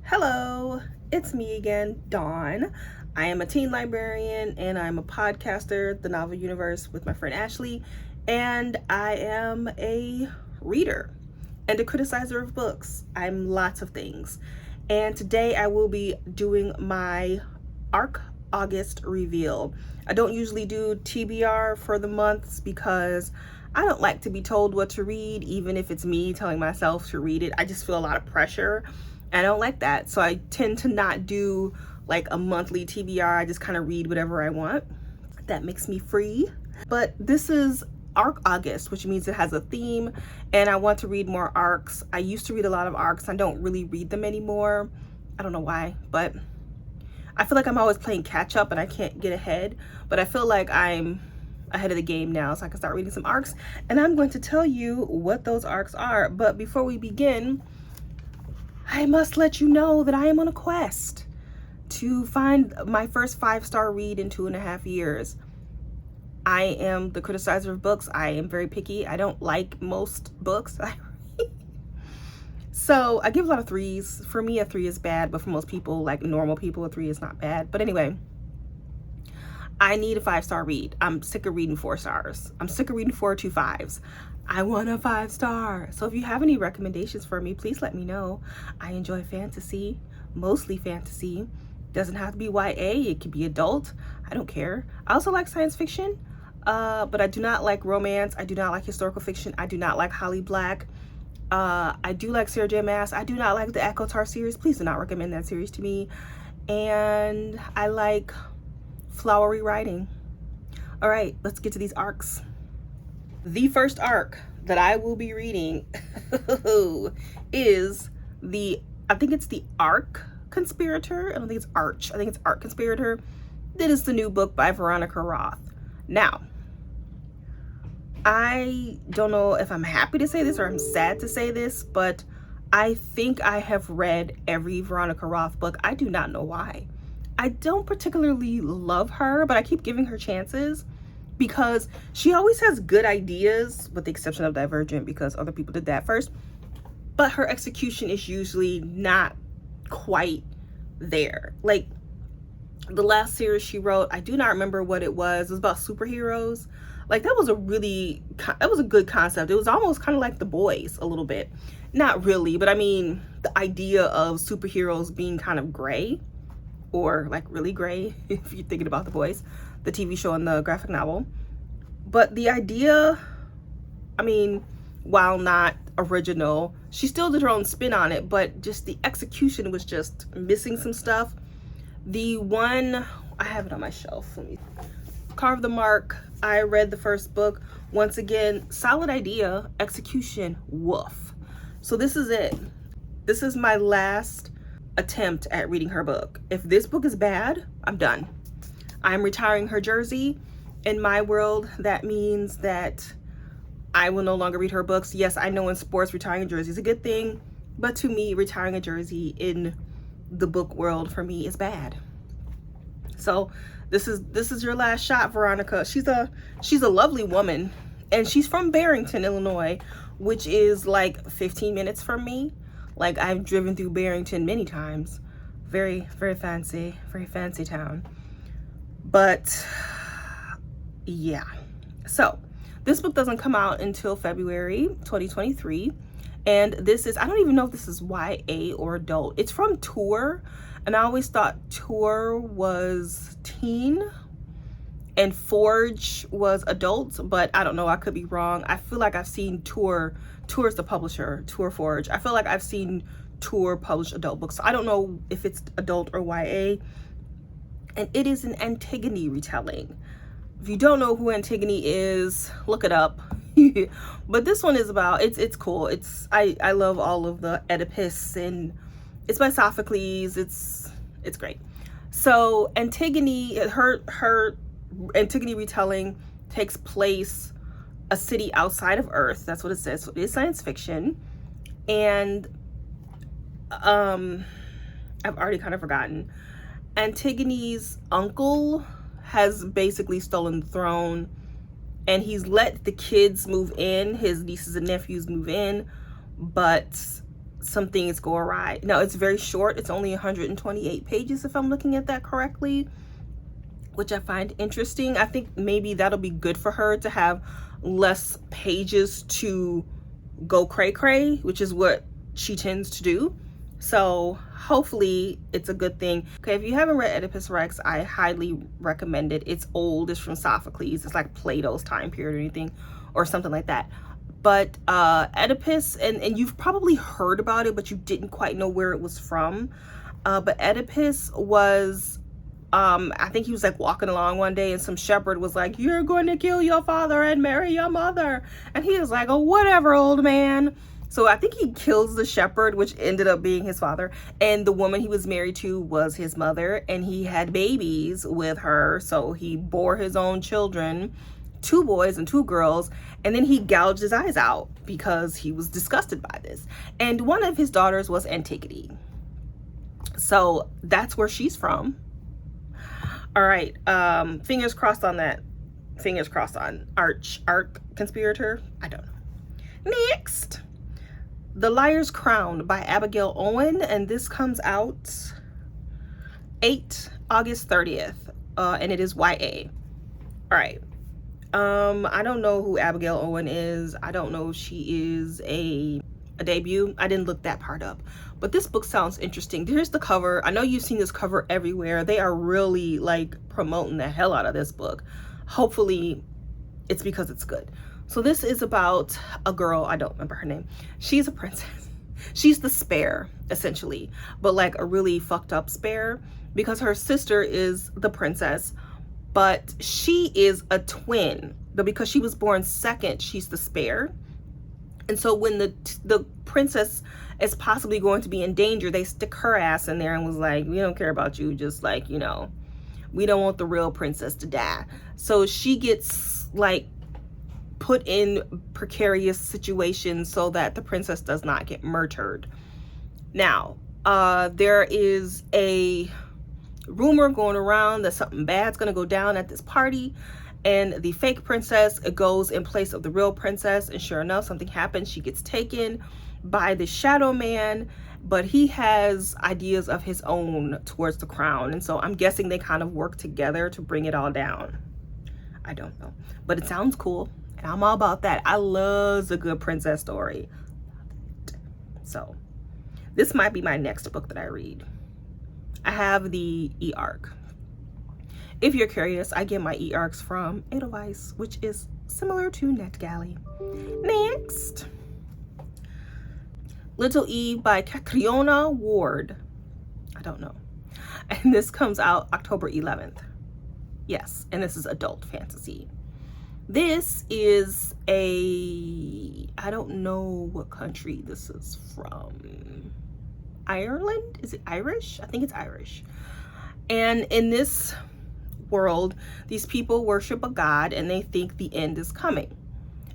Hello, it's me again, Dawn. I am a teen librarian and I'm a podcaster, The Novel Universe, with my friend Ashley, and I am a reader and a criticizer of books. I'm lots of things. And today I will be doing my August reveal. I don't usually do TBR for the months because I don't like to be told what to read, even if it's me telling myself to read it. I just feel a lot of pressure. I don't like that. So I tend to not do like a monthly TBR. I just kind of read whatever I want. That makes me free. But this is Arc August, which means it has a theme, and I want to read more arcs. I used to read a lot of arcs. I don't really read them anymore. I don't know why, but I feel like I'm always playing catch up and I can't get ahead. But I feel like I'm ahead of the game now, so I can start reading some arcs. And I'm going to tell you what those arcs are. But before we begin, I must let you know that I am on a quest to find my first 5-star read in 2.5 years. I am the criticizer of books. I am very picky. I don't like most books. So I give a lot of 3s. For me, a 3 is bad, but for most people, like normal people, a 3 is not bad. But anyway, I need a 5-star read. I'm sick of reading 4 stars. I'm sick of reading 4.25s. I want a 5-star. So if you have any recommendations for me, please let me know. I enjoy fantasy, mostly fantasy. Doesn't have to be YA, it could be adult. I don't care. I also like science fiction, but I do not like romance. I do not like historical fiction. I do not like Holly Black. I do like Sarah J. Maas. I do not like the Echo Tar series. Please do not recommend that series to me. And I like flowery writing. All right, let's get to these arcs. The first arc that I will be reading is I think it's the Arc Conspirator. I don't think it's Arch. I think it's Arc Conspirator. That is the new book by Veronica Roth. Now, I don't know if I'm happy to say this or I'm sad to say this, but I think I have read every Veronica Roth book. I do not know why. I don't particularly love her, but I keep giving her chances because she always has good ideas, with the exception of Divergent because other people did that first. But her execution is usually not quite there. Like the last series she wrote, I do not remember what it was. It was about superheroes. Like that was a good concept. It was almost kind of like The Boys a little bit. Not really, but I mean the idea of superheroes being kind of gray, or like really gray if you're thinking about The Boys, the TV show and the graphic novel. But the idea, I mean, while not original, she still did her own spin on it, but just the execution was just missing some stuff. The one, I have it on my shelf, let me Carve the Mark. I read the first book. Once again, solid idea, execution, woof. So this is it. This is my last attempt at reading her book. If this book is bad, I'm done. I'm retiring her jersey. In my world, that means that I will no longer read her books. Yes, I know in sports, retiring a jersey is a good thing, but to me, retiring a jersey in the book world for me is bad. So this is your last shot, Veronica. She's a lovely woman, and she's from Barrington, Illinois, which is like 15 minutes from me. Like I've driven through Barrington many times. Very fancy town. But yeah. So this book doesn't come out until February 2023. And this is, I don't even know if this is YA or adult. It's from Tor. And I always thought Tor was teen and Forge was adult, but I don't know, I could be wrong. I feel like I've seen Tor's the publisher, Tor Forge. I feel like I've seen Tor publish adult books. So I don't know if it's adult or YA. And it is an Antigone retelling. If you don't know who Antigone is, look it up. But this one is about, it's cool. I love all of the Oedipus, and it's by Sophocles. It's great. So Antigone, her Antigone retelling takes place a city outside of Earth. That's what it says. So it is science fiction. And I've already kind of forgotten. Antigone's uncle has basically stolen the throne, and he's let the kids move in, his nieces and nephews move in, but some things go awry. Now, it's very short. It's only 128 pages, if I'm looking at that correctly, which I find interesting. I think maybe that'll be good for her to have less pages to go cray-cray, which is what she tends to do. So hopefully it's a good thing. Okay, if you haven't read Oedipus Rex, I highly recommend it. It's old. It's from Sophocles. It's like Plato's time period or anything, or something like that. But Oedipus, and you've probably heard about it, but you didn't quite know where it was from. But Oedipus was, I think he was like walking along one day and some shepherd was like, "You're going to kill your father and marry your mother." And he was like, "Oh, whatever, old man." So I think he kills the shepherd, which ended up being his father. And the woman he was married to was his mother. And he had babies with her. So he bore his own children, 2 boys and 2 girls. And then he gouged his eyes out because he was disgusted by this. And one of his daughters was Antigone. So that's where she's from. All right. Fingers crossed on that. Fingers crossed on Arc Conspirator. I don't know. Next. The Liar's Crown by Abigail Owen, and this comes out August 30th, and it is YA. All right. I don't know who Abigail Owen is. I don't know if she is a debut. I didn't look that part up, but this book sounds interesting. Here's the cover. I know you've seen this cover everywhere. They are really like promoting the hell out of this book. Hopefully it's because it's good. So this is about a girl, I don't remember her name. She's a princess. She's the spare, essentially, but like a really fucked up spare because her sister is the princess, but she is a twin. But because she was born second, she's the spare. And so when the princess is possibly going to be in danger, they stick her ass in there and was like, "We don't care about you, just like, you know, we don't want the real princess to die." So she gets like put in precarious situations so that the princess does not get murdered. Now, there is a rumor going around that something bad's gonna go down at this party, and the fake princess goes in place of the real princess, and sure enough, something happens. She gets taken by the shadow man, but he has ideas of his own towards the crown, and so I'm guessing they kind of work together to bring it all down. I don't know, but it sounds cool. And I'm all about that. I love a good princess story. So this might be my next book that I read. I have the e-arc. If you're curious, I get my e-arcs from Edelweiss, which is similar to NetGalley. Next. Little Eve by Catriona Ward. I don't know. And this comes out October 11th. Yes, and this is adult fantasy. This is I don't know what country this is from. Ireland? Is it Irish? I think it's Irish. And in this world, these people worship a god and they think the end is coming.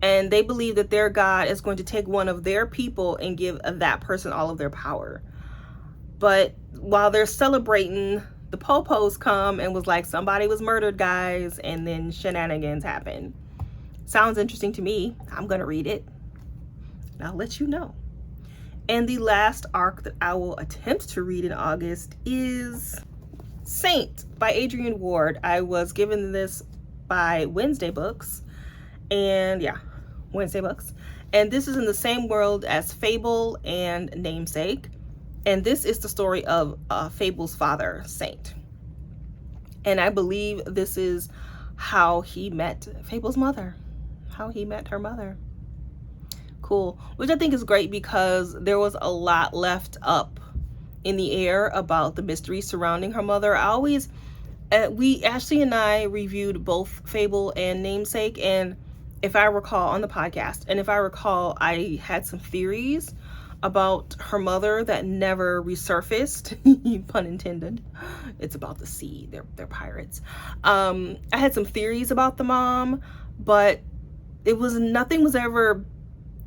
And they believe that their god is going to take one of their people and give that person all of their power. But while they're celebrating, the popos come and was like, "Somebody was murdered, guys," and then shenanigans happen. Sounds interesting to me. I'm gonna read it and I'll let you know. And the last arc that I will attempt to read in August is Saint by Adrian Ward. I was given this by Wednesday Books, and yeah, Wednesday Books. And this is in the same world as Fable and Namesake. And this is the story of Fable's father, Saint. And I believe this is how he met Fable's mother, how he met her mother. Cool. Which I think is great because there was a lot left up in the air about the mystery surrounding her mother. Ashley and I reviewed both Fable and Namesake, and if I recall on the podcast, and if I recall, I had some theories about her mother that never resurfaced, pun intended. It's about the sea. They're pirates. I had some theories about the mom, but nothing was ever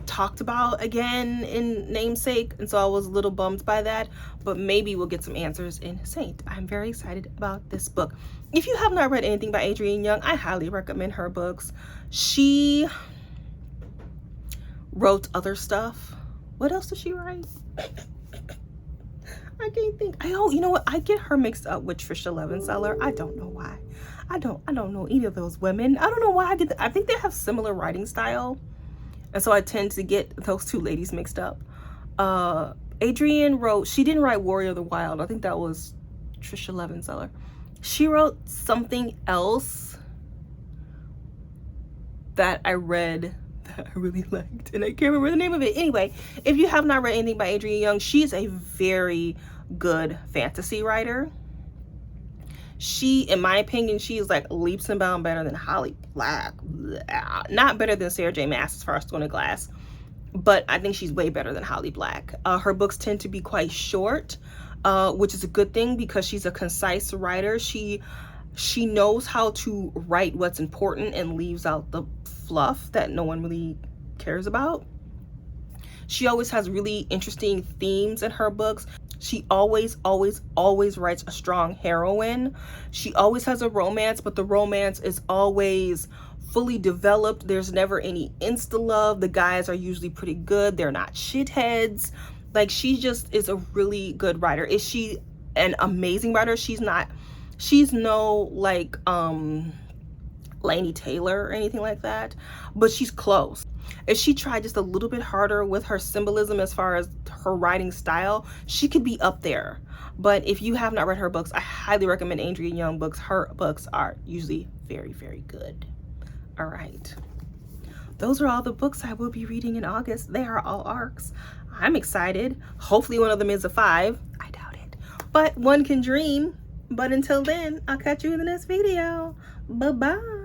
talked about again in Namesake, and so I was a little bummed by that, but maybe we'll get some answers in Saint. I'm very excited about this book. If you have not read anything by Adrian Young, I highly recommend her books. She wrote other stuff. What else did she write? I can't think. You know what? I get her mixed up with Trisha Levenseller. I don't know why. I don't know either of those women. I don't know why I think they have similar writing style. And so I tend to get those two ladies mixed up. Adrian wrote, she didn't write Warrior of the Wild. I think that was Trisha Levenseller. She wrote something else that I read that I really liked, and I can't remember the name of it. Anyway, if you have not read anything by Adrian Young, she is a very good fantasy writer. She, in my opinion, she is like leaps and bounds better than Holly Black. Not better than Sarah J Maas as far as Stone and Glass, but I think she's way better than Holly Black. Her books tend to be quite short, which is a good thing because she's a concise writer. She knows how to write what's important and leaves out the fluff that no one really cares about. She always has really interesting themes in her books. She always writes a strong heroine. She always has a romance, but the romance is always fully developed. There's never any insta love. The guys are usually pretty good. They're not shitheads. Like, she just is a really good writer. Is she an amazing writer? She's no like Laini Taylor or anything like that, but she's close. If she tried just a little bit harder with her symbolism as far as her writing style, she could be up there. But if you have not read her books, I highly recommend Adrian Young books. Her books are usually very, very good. All right. Those are all the books I will be reading in August. They are all arcs. I'm excited. Hopefully one of them is a 5. I doubt it. But one can dream. But until then, I'll catch you in the next video. Bye-bye.